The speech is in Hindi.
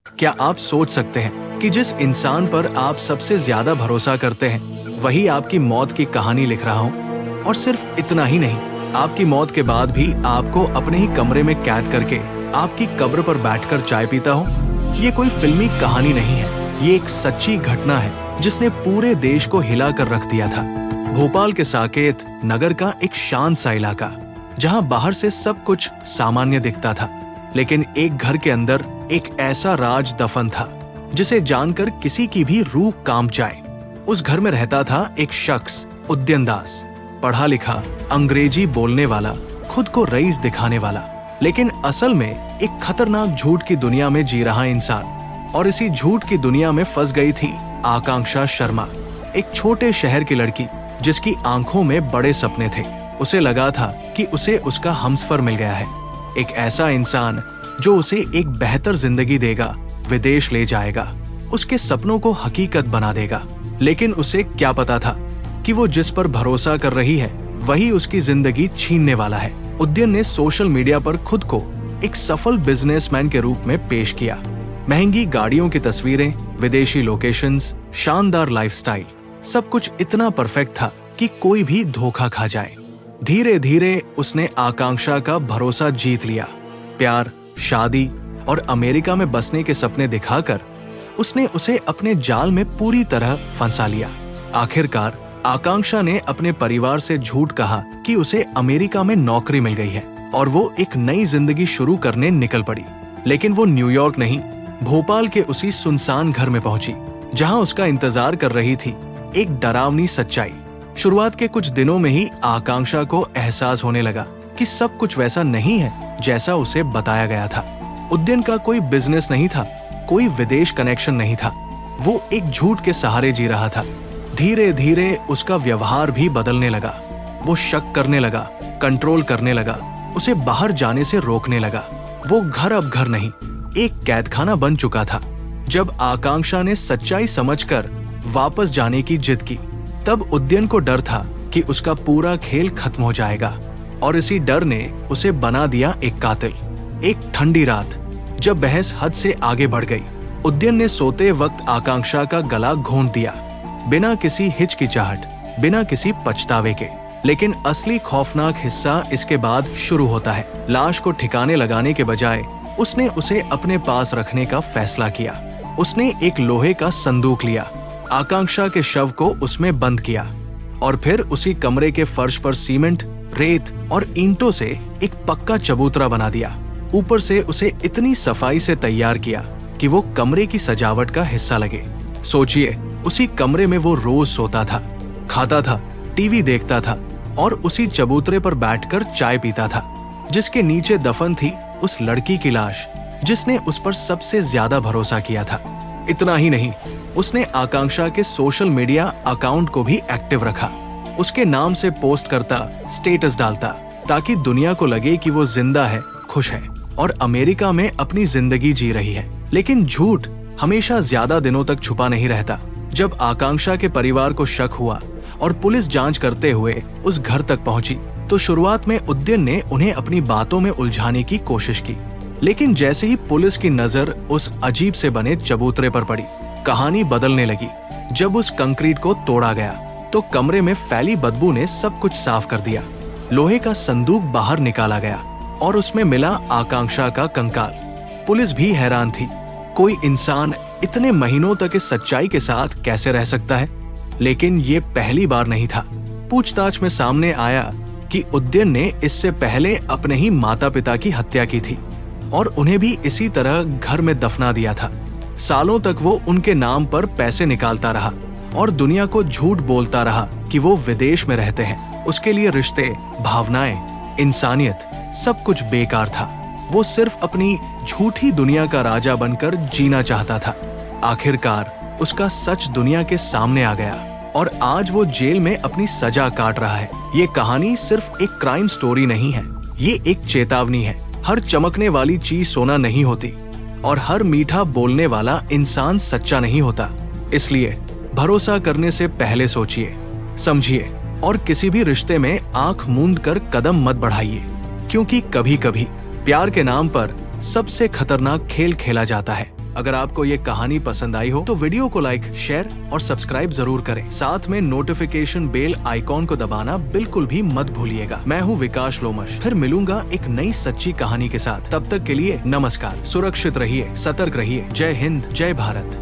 क्या आप सोच सकते हैं कि जिस इंसान पर आप सबसे ज्यादा भरोसा करते हैं वही आपकी मौत की कहानी लिख रहा हो? और सिर्फ इतना ही नहीं, आपकी मौत के बाद भी आपको अपने ही कमरे में कैद करके आपकी कब्र पर बैठकर चाय पीता हो? ये कोई फिल्मी कहानी नहीं है, ये एक सच्ची घटना है जिसने पूरे देश को हिला कर रख दिया था। भोपाल के साकेत नगर का एक शांत सा इलाका, जहां बाहर से सब कुछ सामान्य दिखता था, लेकिन एक घर के अंदर एक ऐसा राज दफन था जिसे जानकर किसी की भी रूह कांप जाए। उस घर में रहता था एक शख्स, उद्यन दास, पढ़ा लिखा, अंग्रेजी बोलने वाला, खुद को रईस दिखाने वाला, लेकिन असल में एक खतरनाक झूठ की दुनिया में जी रहा इंसान। और इसी झूठ की दुनिया में फंस गई थी आकांक्षा शर्मा, एक छोटे शहर की लड़की जिसकी आंखों में बड़े सपने थे। उसे लगा था कि उसे उसका हमसफर मिल गया है, एक ऐसा इंसान जो उसे एक बेहतर जिंदगी देगा, विदेश ले जाएगा, उसके सपनों को हकीकत बना देगा। लेकिन उसे क्या पता था कि वो जिस पर भरोसा कर रही है वही उसकी जिंदगी छीनने वाला है। उद्यन ने सोशल मीडिया पर खुद को एक सफल बिजनेसमैन के रूप में पेश किया। महंगी गाड़ियों की तस्वीरें, विदेशी लोकेशंस, शानदार लाइफस्टाइल, सब कुछ इतना परफेक्ट था कि कोई भी धोखा खा जाए। धीरे धीरे उसने आकांक्षा का भरोसा जीत लिया। प्यार, शादी और अमेरिका में बसने के सपने दिखाकर उसने उसे अपने जाल में पूरी तरह फंसा लिया। आखिरकार आकांक्षा ने अपने परिवार से झूठ कहा कि उसे अमेरिका में नौकरी मिल गई है और वो एक नई जिंदगी शुरू करने निकल पड़ी। लेकिन वो न्यूयॉर्क नहीं, भोपाल के उसी सुनसान घर में पहुंची जहां उसका इंतजार कर रही थी एक डरावनी सच्चाई। शुरुआत के कुछ दिनों में ही आकांक्षा को एहसास होने लगा कि सब कुछ वैसा नहीं है जैसा उसे बताया गया था। उद्यन का कोई बिजनेस नहीं था, कोई विदेश कनेक्शन नहीं था, वो एक झूठ के सहारे जी रहा था। धीरे धीरे उसका व्यवहार भी बदलने लगा। वो शक करने लगा, कंट्रोल करने लगा, उसे बाहर जाने से रोकने लगा। वो घर अब घर नहीं, एक कैदखाना बन चुका था। जब आकांक्षा ने सच्चाई समझकर वापस जाने की जिद की, तब उद्यन को डर था कि उसका पूरा खेल खत्म हो जाएगा, और इसी डर ने उसे बना दिया एक कातिल। एक ठंडी रात जब बहस हद से आगे बढ़ गई, उद्यन ने सोते वक्त आकांक्षा का गला घोंट दिया, बिना किसी हिचकिचाहट, बिना किसी पछतावे के। लेकिन असली खौफनाक हिस्सा इसके बाद शुरू होता है। लाश को ठिकाने लगाने के बजाय उसने उसे अपने पास रखने का फैसला किया। उसने एक लोहे का संदूक लिया, आकांक्षा के शव को उसमें बंद किया और फिर उसी कमरे के फर्श पर सीमेंट, रेत और ईंटों से एक पक्का चबूतरा बना दिया। ऊपर से उसे इतनी सफाई से तैयार किया कि वो कमरे की सजावट का हिस्सा लगे। सोचिए, उसी कमरे में वो रोज सोता था, खाता था, टीवी देखता था और उसी चबूतरे पर बैठकर चाय पीता था, जिसके नीचे दफन थी उस लड़की की लाश जिसने उस पर सबसे ज्यादा भरोसा किया था। इतना ही नहीं, उसने आकांक्षा के सोशल मीडिया अकाउंट को भी एक्टिव रखा। उसके नाम से पोस्ट करता, स्टेटस डालता, ताकि दुनिया को लगे कि वो जिंदा है, खुश है और अमेरिका में अपनी जिंदगी जी रही है। लेकिन झूठ हमेशा ज्यादा दिनों तक छुपा नहीं रहता। जब आकांक्षा के परिवार को शक हुआ और पुलिस जांच करते हुए उस घर तक पहुंची, तो शुरुआत में उद्यन ने उन्हें अपनी बातों में उलझाने की कोशिश की। लेकिन जैसे ही पुलिस की नजर उस अजीब से बने चबूतरे पर पड़ी, कहानी बदलने लगी। जब उस कंक्रीट को तोड़ा गया तो कमरे में फैली बदबू ने सब कुछ साफ कर दिया। लोहे का संदूक बाहर निकाला गया और उसमें मिला आकांक्षा का कंकाल। पुलिस भी हैरान थी, कोई इंसान इतने महीनों तक इस सच्चाई के साथ कैसे रह सकता है। लेकिन ये पहली बार नहीं था। पूछताछ में सामने आया कि उद्यन ने इससे पहले अपने ही माता पिता की हत्या की थी और उन्हें भी इसी तरह घर में दफना दिया था। सालों तक वो उनके नाम पर पैसे निकालता रहा और दुनिया को झूठ बोलता रहा कि वो विदेश में रहते हैं। उसके लिए रिश्ते, भावनाएं, इंसानियत सब कुछ बेकार था। वो सिर्फ अपनी झूठी दुनिया का राजा बनकर जीना चाहता था। आखिरकार उसका सच दुनिया के सामने आ गया और आज वो जेल में अपनी सजा काट रहा है। ये कहानी सिर्फ एक क्राइम स्टोरी नहीं है, ये एक चेतावनी है। हर चमकने वाली चीज सोना नहीं होती और हर मीठा बोलने वाला इंसान सच्चा नहीं होता। इसलिए भरोसा करने से पहले सोचिए, समझिए और किसी भी रिश्ते में आंख मूंद कर कदम मत बढ़ाइए, क्योंकि कभी कभी प्यार के नाम पर सबसे खतरनाक खेल खेला जाता है। अगर आपको ये कहानी पसंद आई हो तो वीडियो को लाइक, शेयर और सब्सक्राइब जरूर करें। साथ में नोटिफिकेशन बेल आइकॉन को दबाना बिल्कुल भी मत भूलिएगा। मैं हूँ विकास लोमश, फिर मिलूंगा एक नई सच्ची कहानी के साथ। तब तक के लिए नमस्कार, सुरक्षित रहिए, सतर्क रहिए। जय हिंद, जय भारत।